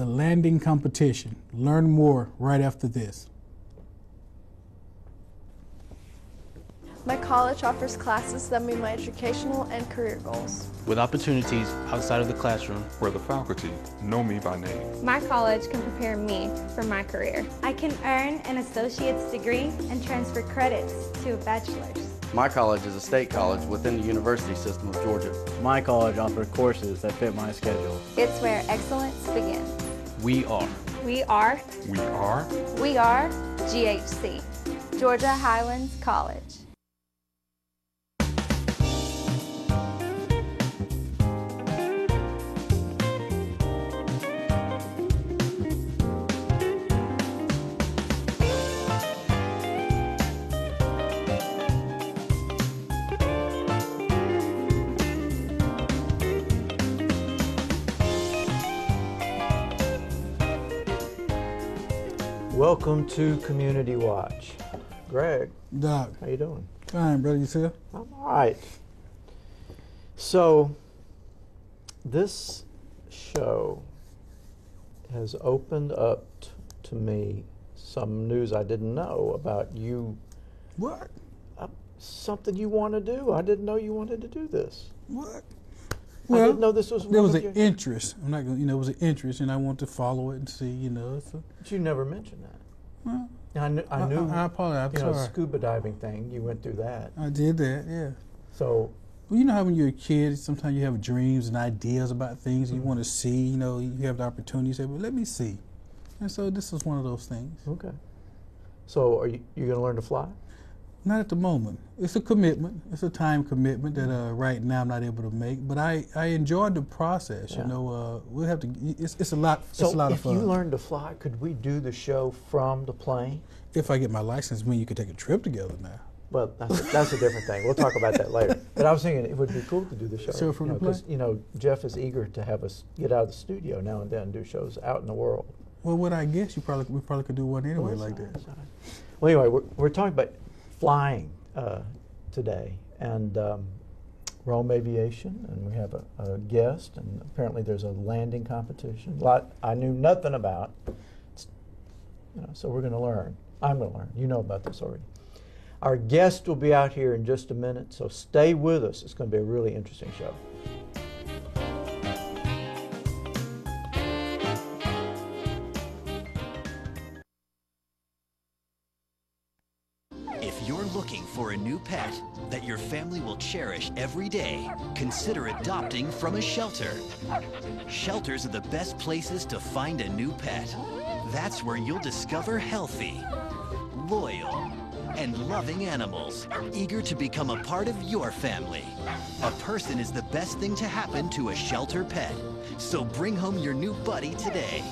the landing competition. Learn more right after this. My college offers classes that meet my educational and career goals. With opportunities outside of the classroom. Where the faculty know me by name. My college can prepare me for my career. I can earn an associate's degree and transfer credits to a bachelor's. My college is a state college within the university system of Georgia. My college offers courses that fit my schedule. It's where excellence begins. We are. We are. We are. We are GHC, Georgia Highlands College. Welcome to Community Watch. Greg, Doc, how you doing? fine, brother. Yourself? I'm all right. So, this show has opened up to me some news I didn't know about you. What? Something you want to do. I didn't know you wanted to do this. What? I didn't know this was there one was of an your... interest. I'm not gonna, it was an interest, and I want to follow it and see, So. But you never mentioned that. Well, I knew. I apologize. You know, sorry. scuba diving thing. You went through that. I did that. Yeah. So. Well, you know how when you're a kid, sometimes you have dreams and ideas about things you want to see. You have the opportunity. You say, "Well, let me see." And so this is one of those things. Okay. So are you going to learn to fly? Not at the moment. It's a commitment. It's a time commitment that right now I'm not able to make. But I enjoyed the process. Yeah. We'll have to. It's a lot. So it's a lot of if fun. you learned to fly, could we do the show from the plane? If I get my license, you could take a trip together now. Well, that's a different thing. We'll talk about that later. But I was thinking it would be cool to do the show. Sure, from the plane. Because Jeff is eager to have us get out of the studio now and then and do shows out in the world. Well, what I guess we probably could do one anyway like that. Well, anyway, we're talking about flying today, and Rome Aviation, and we have a guest, and apparently there's a landing competition. A lot I knew nothing about, so we're going to learn. I'm going to learn. You know about this already. Our guest will be out here in just a minute, so stay with us. It's going to be a really interesting show. If you're looking for a new pet that your family will cherish every day, consider adopting from a shelter. Shelters are the best places to find a new pet. That's where you'll discover healthy, loyal, and loving animals, eager to become a part of your family. A person is the best thing to happen to a shelter pet, so bring home your new buddy today.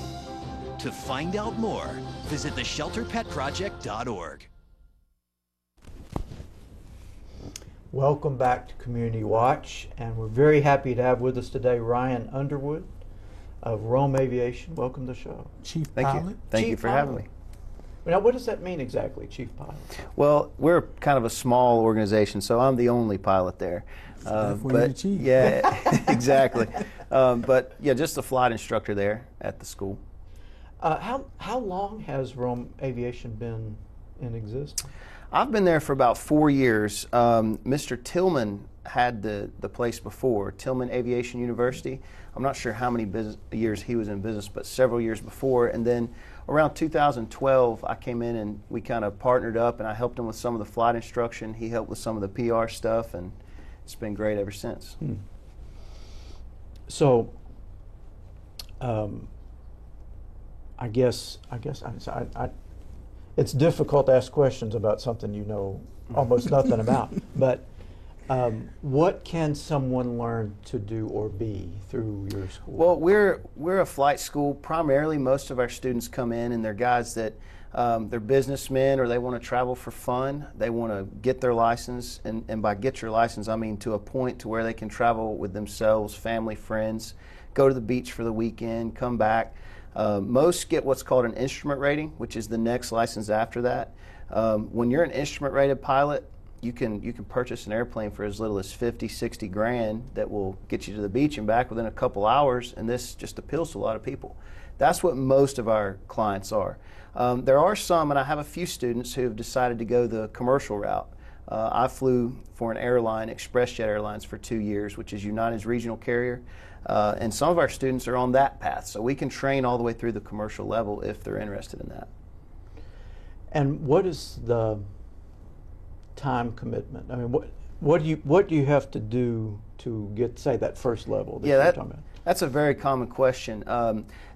To find out more, visit theshelterpetproject.org. Welcome back to Community Watch, and we're very happy to have with us today Ryan Underwood of Rome Aviation. Welcome to the show. Chief Pilot. Thank you for having me. Now, what does that mean exactly, Chief Pilot? Well, we're kind of a small organization, so I'm the only pilot there. But yeah, exactly. But yeah, just a flight instructor there at the school. How long has Rome Aviation been in existence? I've been there for about 4 years. Mr. Tillman had the place before, Tillman Aviation University. I'm not sure how many years he was in business, but several years before. And then around 2012, I came in and we kind of partnered up, and I helped him with some of the flight instruction. He helped with some of the PR stuff, and it's been great ever since. So, I guess it's difficult to ask questions about something you know almost nothing about. But what can someone learn to do or be through your school? Well, we're a flight school. Primarily, most of our students come in and they're guys that they're businessmen or they want to travel for fun. They want to get their license, and by get your license, I mean to a point to where they can travel with themselves, family, friends, go to the beach for the weekend, come back. Most get what's called an instrument rating, which is the next license after that. When you're an instrument rated pilot, you can purchase an airplane for as little as 50, 60 grand that will get you to the beach and back within a couple hours, and this just appeals to a lot of people. That's what most of our clients are. There are some, and I have a few students who have decided to go the commercial route. I flew for an airline, ExpressJet Airlines, for 2 years, which is United's regional carrier. And some of our students are on that path, so we can train all the way through the commercial level if they're interested in that. And what is the time commitment? I mean, what do you have to do to get, say, that first level that you're talking about? That's a very common question.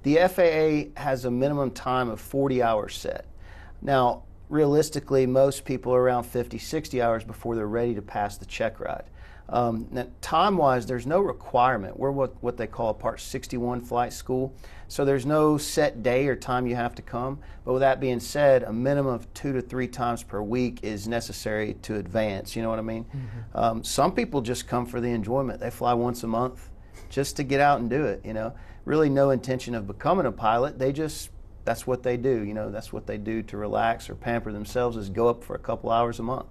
The FAA has a minimum time of 40 hours set. Now, realistically, most people are around 50, 60 hours before they're ready to pass the check ride. Now, time-wise, there's no requirement. We're what they call a Part 61 flight school, so there's no set day or time you have to come. But with that being said, a minimum of 2 to 3 times per week is necessary to advance. You know what I mean? Mm-hmm. Some people just come for the enjoyment. They fly once a month just to get out and do it. You know, really no intention of becoming a pilot. That's what they do. You know, that's what they do to relax or pamper themselves, is go up for a couple hours a month.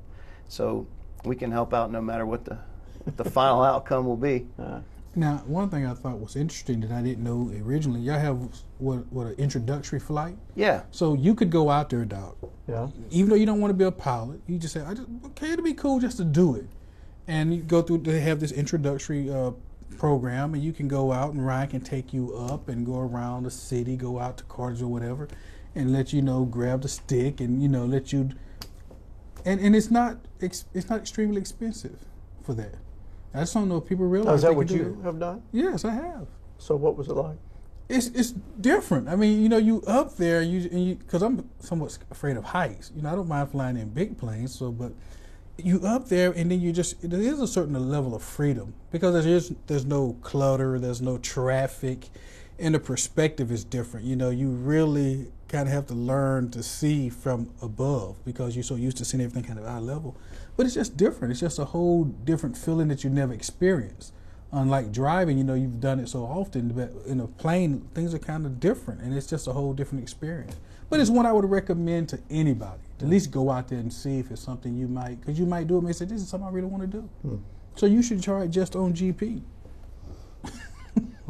So we can help out no matter what the final outcome will be. Now, one thing I thought was interesting that I didn't know originally, y'all have what an introductory flight? Yeah. So you could go out there, Doc. Yeah. Even though you don't want to be a pilot, you just say, okay, it'd be cool just to do it. And you go through, they have this introductory program, and you can go out, and Ryan can take you up and go around the city, go out to Carthage or whatever, and let you know, grab the stick, and let you, and it's not extremely expensive for that. I just don't know if people realize. Is that what you have done? Yes, I have. So what was it like? It's different. I mean, you up there, because I'm somewhat afraid of heights. I don't mind flying in big planes, but you up there, and then there is a certain level of freedom, because there's no clutter, there's no traffic, and the perspective is different. You really kind of have to learn to see from above, because you're so used to seeing everything kind of eye level. But it's just different. It's just a whole different feeling that you never experienced. Unlike driving, you've done it so often, but in a plane, things are kind of different, and it's just a whole different experience. But it's one I would recommend to anybody, to at least go out there and see if it's something you might, because you might do it and say, this is something I really want to do. So you should try it just on GP.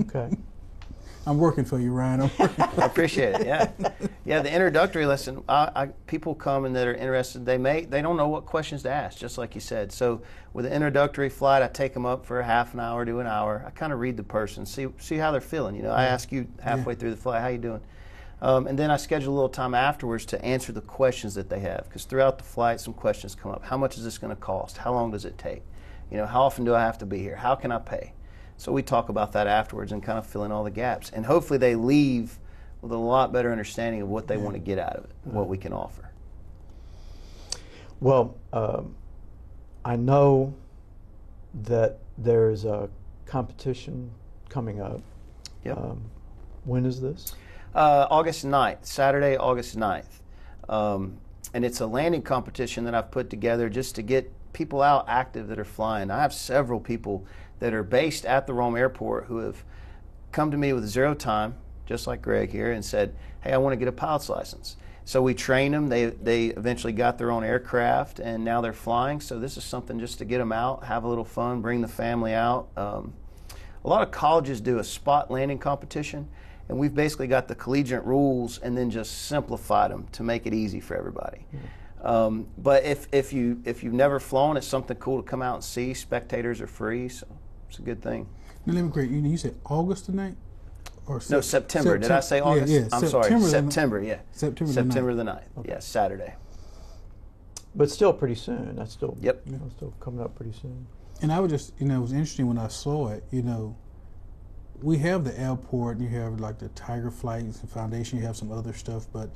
Okay. I'm working for you, Ryan. I appreciate it. Yeah. The introductory lesson. People come and that are interested. They don't know what questions to ask, just like you said. So with the introductory flight, I take them up for a half an hour to an hour. I kind of read the person, see how they're feeling. I ask you halfway through the flight, how you doing, and then I schedule a little time afterwards to answer the questions that they have. Because throughout the flight, some questions come up. How much is this going to cost? How long does it take? How often do I have to be here? How can I pay? So we talk about that afterwards and kind of fill in all the gaps. And hopefully they leave with a lot better understanding of what they want to get out of it, what we can offer. Well, I know that there's a competition coming up. Yep. When is this? August 9th, Saturday, August 9th. And it's a landing competition that I've put together just to get people out active that are flying. I have several people that are based at the Rome Airport who have come to me with 0 time, just like Greg here, and said, hey, I want to get a pilot's license. So we trained them. They eventually got their own aircraft, and now they're flying. So this is something just to get them out, have a little fun, bring the family out. A lot of colleges do a spot landing competition, and we've basically got the collegiate rules and then just simplified them to make it easy for everybody. But if you've never flown, it's something cool to come out and see. Spectators are free, so it's a good thing. Now, let me correct you. You said August the 9th? No, September. Did I say August? Yeah. I'm sorry. September, yeah. September the 9th. Okay. Yeah, Saturday. But still pretty soon. That's still, yep. Still coming up pretty soon. And I was just, it was interesting when I saw it, we have the airport, and you have like the Tiger Flights Foundation, you have some other stuff, but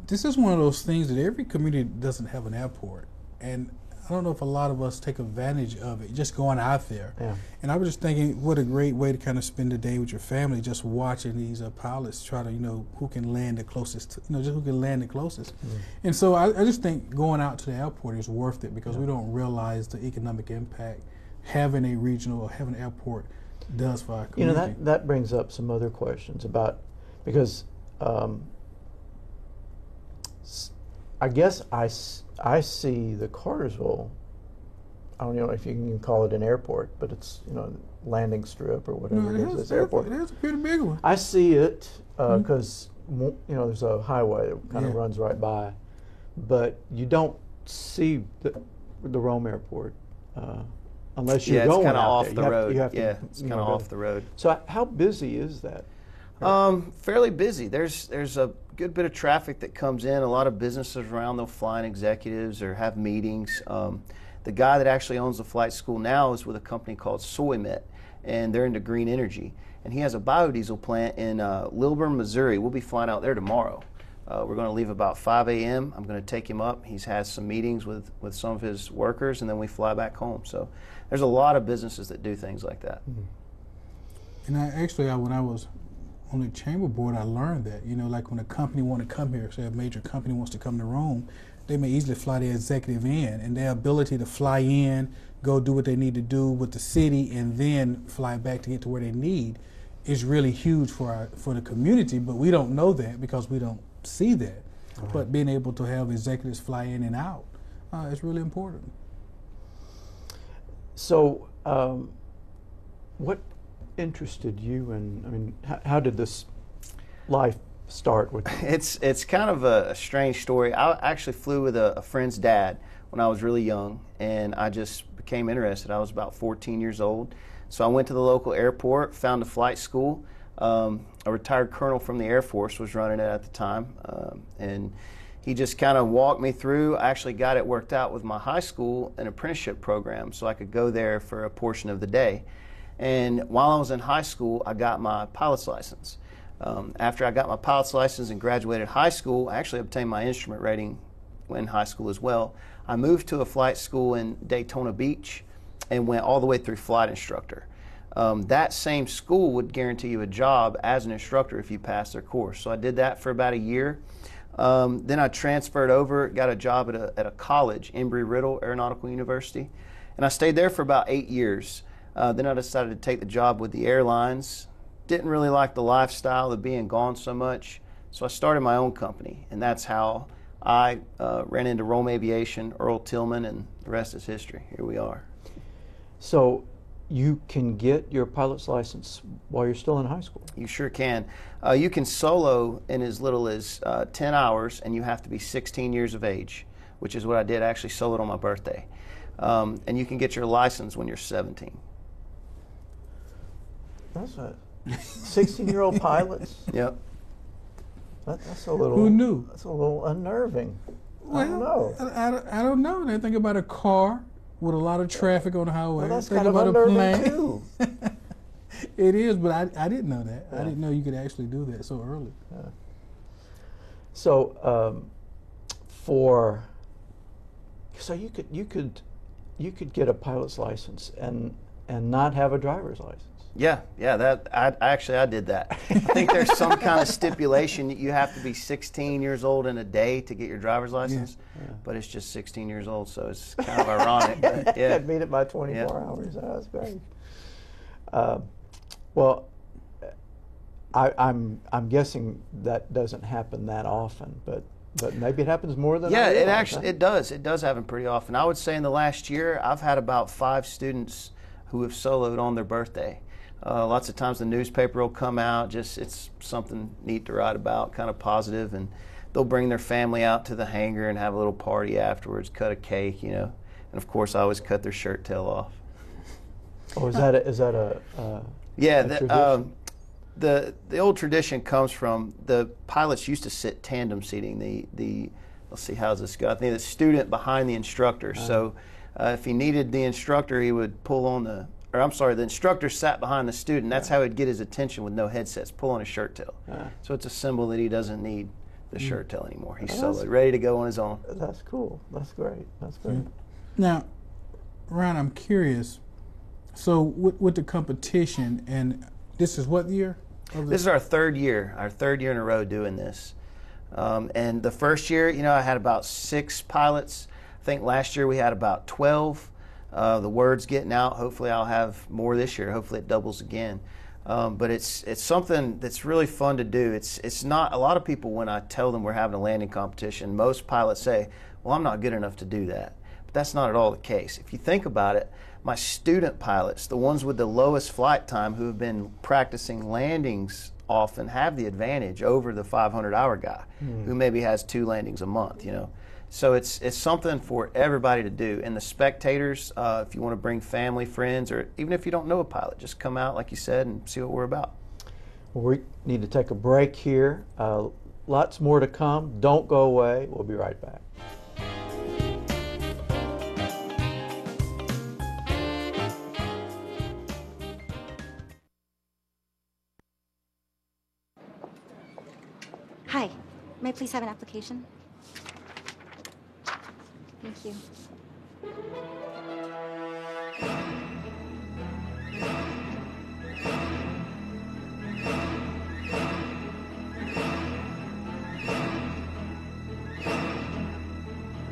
this is one of those things that every community doesn't have an airport. And I don't know if a lot of us take advantage of it, just going out there. Yeah. And I was just thinking, what a great way to kind of spend the day with your family, just watching these pilots try to, who can land the closest, just who can land the closest. And so I just think going out to the airport is worth it, because we don't realize the economic impact having a regional or having an airport does for our community. That brings up some other questions about, because I guess I see the Cartersville I don't know if you can call it an airport, but it's, you know, landing strip or whatever it is. This airport. It is a pretty big one. I see it because you know, there's a highway that kind of runs right by, but you don't see the Rome Airport unless you're going it's kind of out off there. the road. It's kind of off the road. So how busy is that? Fairly busy. There's a good bit of traffic that comes in. A lot of businesses around. They'll fly in executives or have meetings. The guy that actually owns the flight school now is with a company called Soymet, and they're into green energy. And he has a biodiesel plant in Lilburn, Missouri. We'll be flying out there tomorrow. We're going to leave about 5 a.m. I'm going to take him up. He has some meetings with some of his workers, and then we fly back home. So there's a lot of businesses that do things like that. And when I was on the chamber board, I learned that, you know, like when a company want to come here, say a major company wants to come to Rome, they may easily fly their executive in, and their ability to fly in, go do what they need to do with the city, and then fly back to get to where they need is really huge for the community. But we don't know that because we don't see that. Right. But being able to have executives fly in and out is really important. So, what interested you in? I mean, how did this life start with you? It's kind of a strange story. I actually flew with a friend's dad when I was really young, and I just became interested. I was about 14 years old, so I went to the local airport, found a flight school. A retired colonel from the Air Force was running it at the time, and he just kind of walked me through. I actually got it worked out with my high school, an apprenticeship program, so I could go there for a portion of the day. And while I was in high school, I got my pilot's license. After I got my pilot's license and graduated high school, I actually obtained my instrument rating in high school as well. I moved to a flight school in Daytona Beach and went all the way through flight instructor. That same school would guarantee you a job as an instructor if you passed their course. So I did that for about a year. Then I transferred over, got a job at a college, Embry-Riddle Aeronautical University, and I stayed there for about 8 years. Then I decided to take the job with the airlines. Didn't really like the lifestyle of being gone so much, so I started my own company, and that's how I ran into Rome Aviation, Earl Tillman, and the rest is history. Here we are. So you can get your pilot's license while you're still in high school? You sure can. You can solo in as little as 10 hours, and you have to be 16 years of age, which is what I did. I actually soloed on my birthday. And you can get your license when you're 17. That's a 16-year-old pilots? Yep. That's a little. Who knew? That's a little unnerving. Well, I don't know. I don't know. They think about a car with a lot of traffic on the highway. Well, that's think kind of about a unnerving plane. too. It is, but I didn't know that. Yeah. I didn't know you could actually do that so early. Yeah. So you could get a pilot's license and not have a driver's license. Yeah. I did that. I think there's some kind of stipulation that you have to be 16 years old in a day to get your driver's license, but it's just 16 years old, so it's kind of ironic. But yeah. Can't beat it by 24 hours. That's great. Well, I'm guessing that doesn't happen that often, but maybe it happens more than I realize. It does. It does happen pretty often. I would say in the last year, I've had about 5 students who have soloed on their birthday. Lots of times the newspaper will come out, it's something neat to write about, kind of positive, and they'll bring their family out to the hangar and have a little party afterwards, cut a cake, and of course I always cut their shirt tail off. Oh, is that a tradition? The old tradition comes from the pilots used to sit tandem seating. Let's see, how's this go? I think the student behind the instructor. So if he needed the instructor, he would pull on the instructor sat behind the student. That's how he'd get his attention with no headsets, pull on his shirt tail. So it's a symbol that he doesn't need the shirt tail anymore. He's soloed, ready to go on his own. That's cool. That's great. That's great. Now, Ron, I'm curious. So with the competition, and this is what year? This is our third year in a row doing this. And the first year, I had about 6 pilots. I think last year we had about 12. The word's getting out. Hopefully I'll have more this year. Hopefully it doubles again. But it's something that's really fun to do. It's not, a lot of people, when I tell them we're having a landing competition, most pilots say, well, I'm not good enough to do that. But that's not at all the case. If you think about it, my student pilots, the ones with the lowest flight time who have been practicing landings, often have the advantage over the 500-hour guy who maybe has 2 landings a month, you know. So it's something for everybody to do. And the spectators, if you want to bring family, friends, or even if you don't know a pilot, just come out, like you said, and see what we're about. Well, we need to take a break here. Lots more to come. Don't go away. We'll be right back. Hi, may I please have an application? Thank you.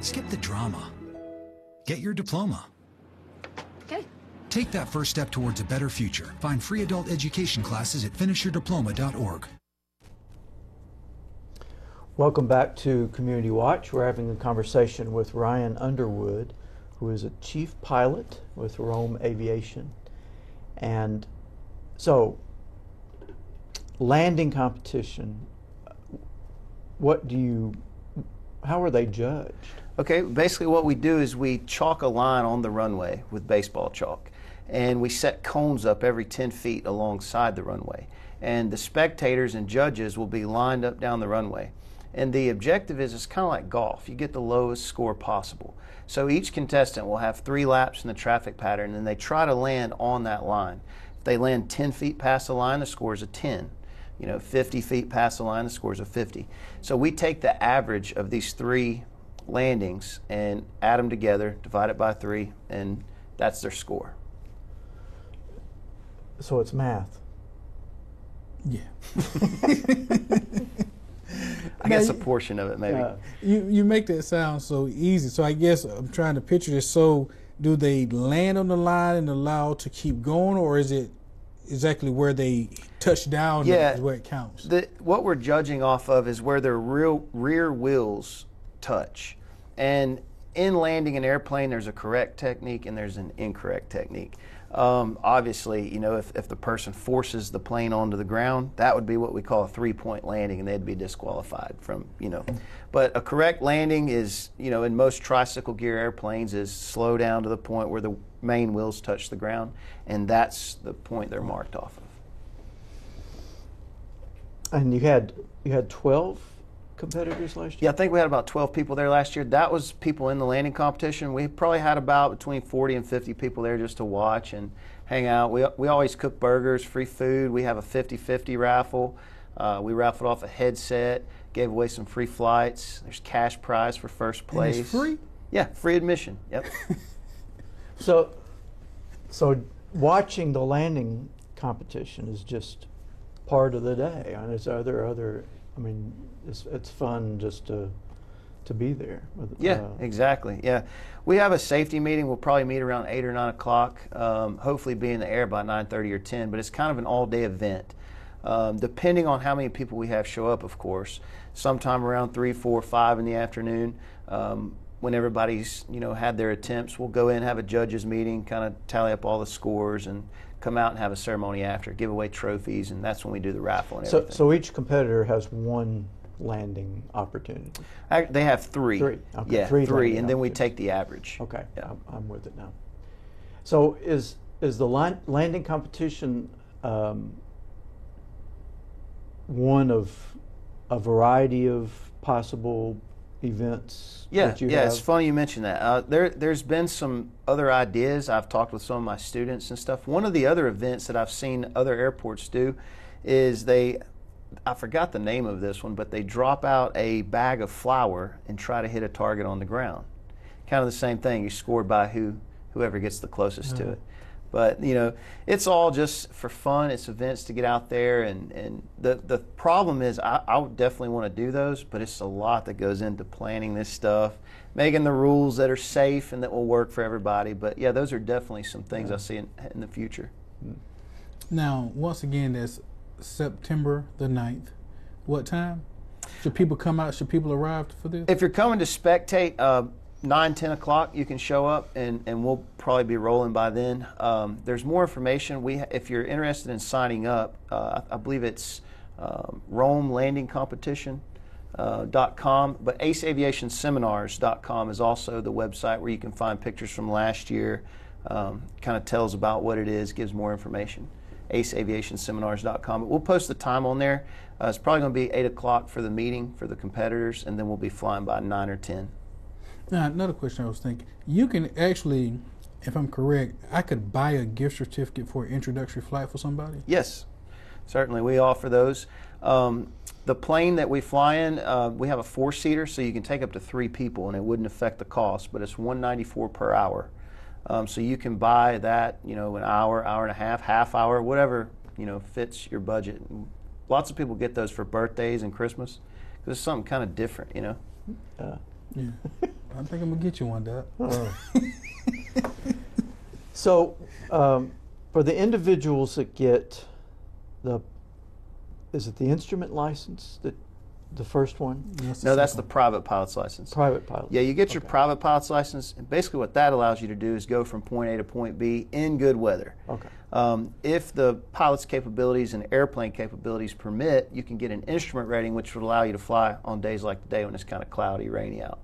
Skip the drama. Get your diploma. Okay. Take that first step towards a better future. Find free adult education classes at finishyourdiploma.org. Welcome back to Community Watch. We're having a conversation with Ryan Underwood, who is a chief pilot with Rome Aviation. And so, landing competition, how are they judged? Okay, basically what we do is we chalk a line on the runway with baseball chalk, and we set cones up every 10 feet alongside the runway. And the spectators and judges will be lined up down the runway. And the objective is, it's kind of like golf. You get the lowest score possible. So each contestant will have 3 laps in the traffic pattern, and they try to land on that line. If they land 10 feet past the line, the score is a 10. 50 feet past the line, the score is a 50. So we take the average of these 3 landings and add them together, divide it by 3, and that's their score. So it's math. Yeah. I guess a portion of it, maybe. You make that sound so easy. So I guess I'm trying to picture this. So do they land on the line and allow to keep going, or is it exactly where they touch down is where it counts? What we're judging off of is where their rear wheels touch. And in landing an airplane, there's a correct technique and there's an incorrect technique. Obviously, if the person forces the plane onto the ground, that would be what we call a 3-point landing, and they'd be disqualified from, But a correct landing is, in most tricycle gear airplanes, is slow down to the point where the main wheels touch the ground, and that's the point they're marked off of. And you had 12 competitors last year? Yeah, I think we had about 12 people there last year. That was people in the landing competition. We probably had about between 40 and 50 people there just to watch and hang out. We always cook burgers, free food. We have a 50-50 raffle. We raffled off a headset, gave away some free flights. There's cash prize for first place. And it's free? Yeah, free admission. Yep. So watching the landing competition is just part of the day. And it's it's fun just to be there. Yeah, exactly. Yeah, we have a safety meeting. We'll probably meet around 8 or 9 o'clock. Hopefully, be in the air by 9:30 or 10. But it's kind of an all-day event, depending on how many people we have show up. Of course, sometime around 3, 4, 5 in the afternoon. When everybody's had their attempts, we'll go in, have a judges meeting, kind of tally up all the scores, and come out and have a ceremony after, give away trophies, and that's when we do the raffle and everything. So each competitor has one landing opportunity? They have 3. 3. Okay. Yeah, 3, and then we take the average. Okay, yeah. I'm with it now. So is the landing competition one of a variety of possible events? Yeah, that you have? It's funny you mention that. There's been some other ideas. I've talked with some of my students and stuff. One of the other events that I've seen other airports do is I forgot the name of this one, but they drop out a bag of flour and try to hit a target on the ground. Kind of the same thing. You score by whoever gets the closest to it. But it's all just for fun. It's events to get out there, and the problem is I would definitely want to do those, but it's a lot that goes into planning this stuff, making the rules that are safe and that will work for everybody. But yeah, those are definitely some things I see in the future. Now, once again, that's September the 9th. What time? Should people come out? Should people arrive for this? If you're coming to spectate, 9, 10 o'clock, you can show up, and we'll probably be rolling by then. There's more information. If you're interested in signing up, I believe it's RomeLandingCompetition.com, but AceAviationSeminars.com is also the website where you can find pictures from last year. Kind of tells about what it is, gives more information. AceAviationSeminars.com. But we'll post the time on there. It's probably going to be 8 o'clock for the meeting for the competitors, and then we'll be flying by 9 or 10. Now, another question I was thinking, you can actually, if I'm correct, I could buy a gift certificate for an introductory flight for somebody? Yes, certainly. We offer those. The plane that we fly in, we have a 4-seater, so you can take up to 3 people, and it wouldn't affect the cost, but it's $194 per hour. So you can buy that, an hour, hour and a half hour, whatever, fits your budget. Lots of people get those for birthdays and Christmas because it's something kind of different, Yeah. I think I'm going to get you one, Doc. So, for the individuals that get is it the instrument license, the first one? Yes, no, that's the private pilot's license. Private pilot. Yeah, you get your private pilot's license, and basically what that allows you to do is go from point A to point B in good weather. Okay. If the pilot's capabilities and airplane capabilities permit, you can get an instrument rating which would allow you to fly on days like today when it's kind of cloudy, rainy out.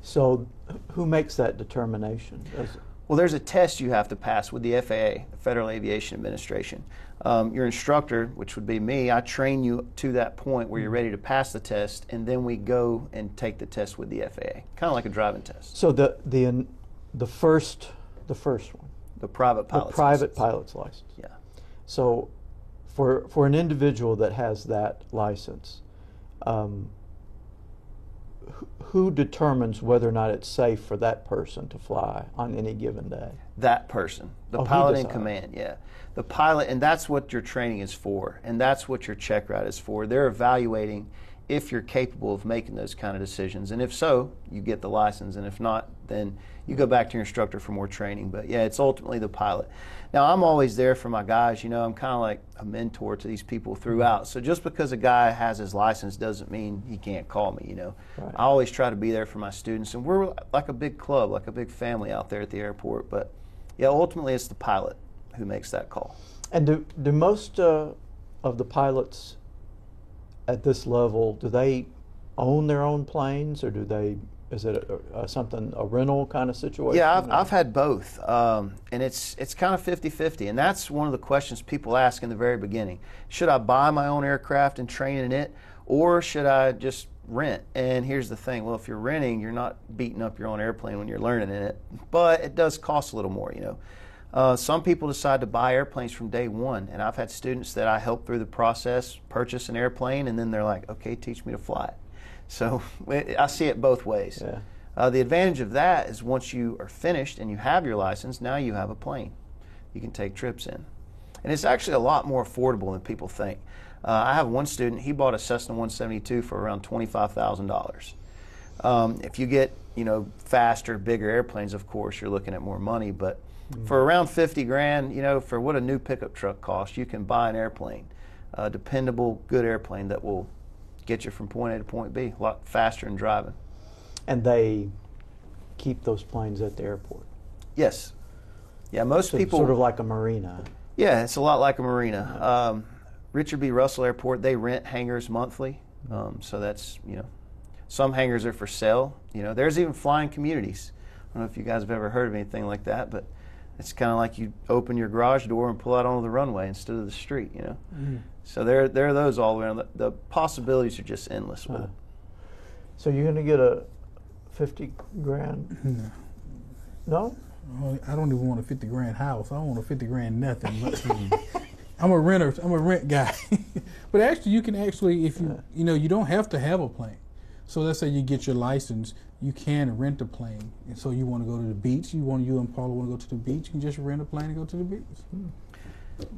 So who makes that determination? Well, there's a test you have to pass with the FAA, the Federal Aviation Administration. Your instructor, which would be me, I train you to that point where you're ready to pass the test, and then we go and take the test with the FAA, kind of like a driving test. So the first one, the private pilot's pilot's license. Yeah. So for an individual that has that license, who determines whether or not it's safe for that person to fly on any given day? That person, the pilot in command, yeah. The pilot, and that's what your training is for, and that's what your check route is for. They're evaluating if you're capable of making those kind of decisions, and if so, you get the license, and if not, then you go back to your instructor for more training. But yeah, it's ultimately the pilot. Now, I'm always there for my guys. I'm kind of like a mentor to these people throughout. So just because a guy has his license doesn't mean he can't call me, Right. I always try to be there for my students, and we're like a big club, like a big family out there at the airport. But yeah, ultimately it's the pilot who makes that call. And do most of the pilots at this level, do they own their own planes, or is it a rental kind of situation? Yeah, I've had both, and it's kind of 50-50, and that's one of the questions people ask in the very beginning. Should I buy my own aircraft and train in it, or should I just rent? And here's the thing, well, if you're renting, you're not beating up your own airplane when you're learning in it, but it does cost a little more, Some people decide to buy airplanes from day one, and I've had students that I help through the process, purchase an airplane, and then they're like, okay, teach me to fly it. So I see it both ways. Yeah. The advantage of that is once you are finished and you have your license, now you have a plane you can take trips in. And it's actually a lot more affordable than people think. I have one student, he bought a Cessna 172 for around $25,000. If you get, faster, bigger airplanes, of course, you're looking at more money, but for around 50 grand, for what a new pickup truck costs, you can buy an airplane, a dependable, good airplane that will get you from point A to point B, a lot faster than driving. And they keep those planes at the airport? Yes. Yeah, most people... Sort of like a marina. Yeah, it's a lot like a marina. Richard B. Russell Airport, they rent hangars monthly, so that's, some hangars are for sale. There's even flying communities. I don't know if you guys have ever heard of anything like that, but it's kind of like you open your garage door and pull out onto the runway instead of the street, So there are those all around. The possibilities are just endless with it. So you're going to get a 50 grand? No? I don't even want a 50 grand house. I don't want a 50 grand nothing. But I'm a renter. I'm a rent guy. But actually, you can actually, if you you don't have to have a plane. So let's say you get your license, you can rent a plane. And so you want to go to the beach. You and Paula want to go to the beach. You can just rent a plane and go to the beach.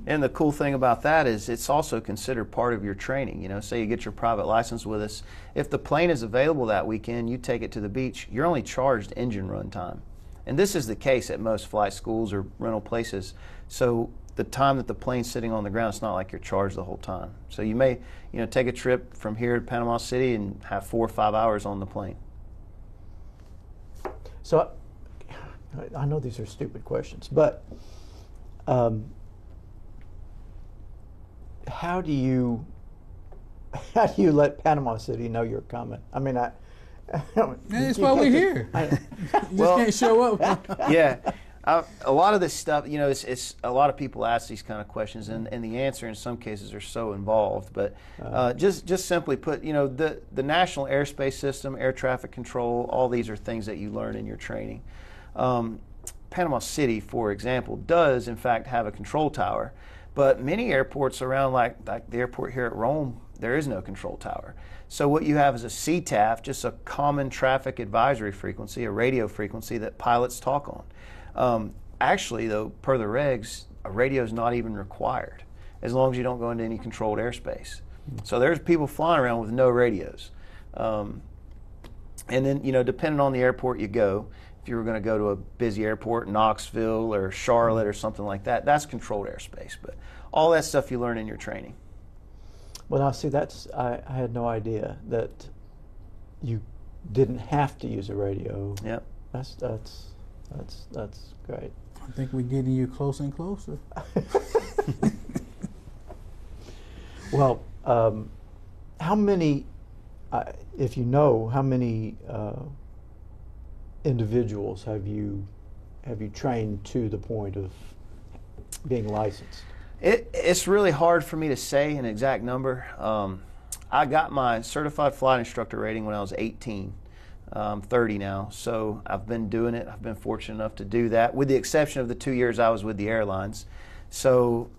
And the cool thing about that is it's also considered part of your training. Say you get your private license with us. If the plane is available that weekend, you take it to the beach, you're only charged engine run time. And this is the case at most flight schools or rental places. So the time that the plane's sitting on the ground, it's not like you're charged the whole time. So you may, take a trip from here to Panama City and have 4 or 5 hours on the plane. So I know these are stupid questions, but how do you let Panama City know you're coming? I mean, that's why we're here. You just can't show up. Yeah. A lot of this stuff, you know, it's a lot of people ask these kind of questions, and the answer in some cases are so involved. But just simply put, you know, the National Airspace System, air traffic control, all these are things that you learn in your training. Panama City, for example, does in fact have a control tower, but many airports around, like the airport here at Rome, there is no control tower. So what you have is a CTAF, just a common traffic advisory frequency, a radio frequency that pilots talk on. Actually, though, per the regs, a radio is not even required as long as you don't go into any controlled airspace. So there's people flying around with no radios. And then, you know, depending on the airport you go, if you were going to go to a busy airport, Knoxville or Charlotte or something like that, that's controlled airspace. But all that stuff you learn in your training. Well, now see, I had no idea that you didn't have to use a radio. Yep. That's great. I think we're getting you closer and closer. Well, how many, if you know, how many individuals have you trained to the point of being licensed? It's really hard for me to say an exact number. I got my certified flight instructor rating when I was 18. I'm 30 now, so I've been doing it. I've been fortunate enough to do that, with the exception of the 2 years I was with the airlines. So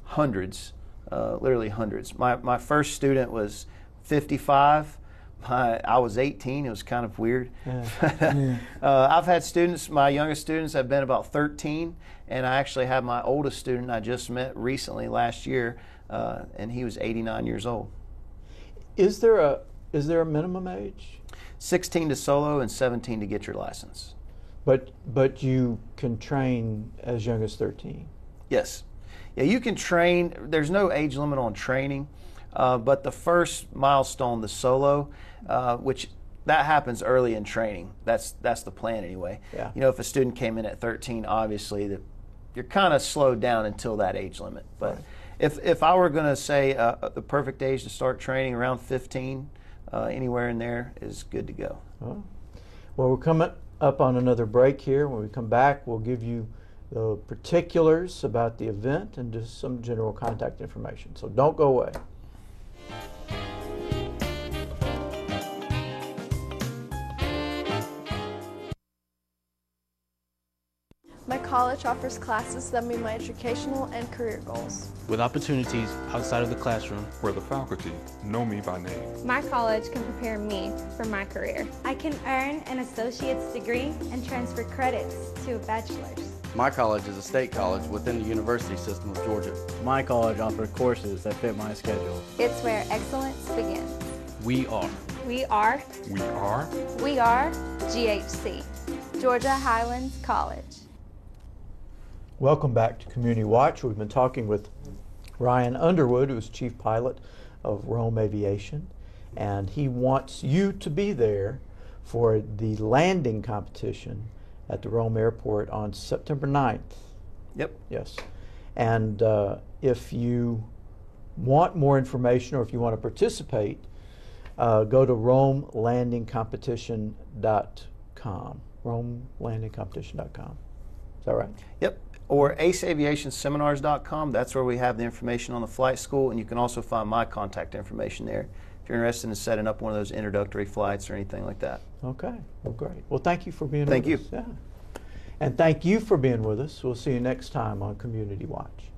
hundreds, literally hundreds. My first student was 55. I was 18. It was kind of weird. Yeah. I've had students, my youngest students have been about 13, and I actually had my oldest student I just met recently last year, and he was 89 years old. Is there a minimum age? 16 to solo and 17 to get your license. But you can train as young as 13? Yes. Yeah, you can train. There's no age limit on training, but the first milestone, the solo, which that happens early in training. That's the plan anyway. Yeah. You know, if a student came in at 13, obviously you're kind of slowed down until that age limit. But right. if I were going to say the perfect age to start training, around 15, anywhere in there is good to go. Oh. Well, we're coming up on another break here. When we come back, we'll give you the particulars about the event and just some general contact information. So don't go away. My college offers classes that meet my educational and career goals. With opportunities outside of the classroom. Where the faculty know me by name. My college can prepare me for my career. I can earn an associate's degree and transfer credits to a bachelor's. My college is a state college within the University System of Georgia. My college offers courses that fit my schedule. It's where excellence begins. We are. We are. We are. We are GHC, Georgia Highlands College. Welcome back to Community Watch. We've been talking with Ryan Underwood, who's Chief Pilot of Rome Aviation, and he wants you to be there for the landing competition at the Rome Airport on September 9th. Yep. Yes. And if you want more information or if you want to participate, go to RomeLandingCompetition.com. RomeLandingCompetition.com. Is that right? Yep. Or aceaviationseminars.com. That's where we have the information on the flight school, and you can also find my contact information there if you're interested in setting up one of those introductory flights or anything like that. Okay. Well, great. Well, thank you for being with us. Thank you. Yeah. And thank you for being with us. We'll see you next time on Community Watch.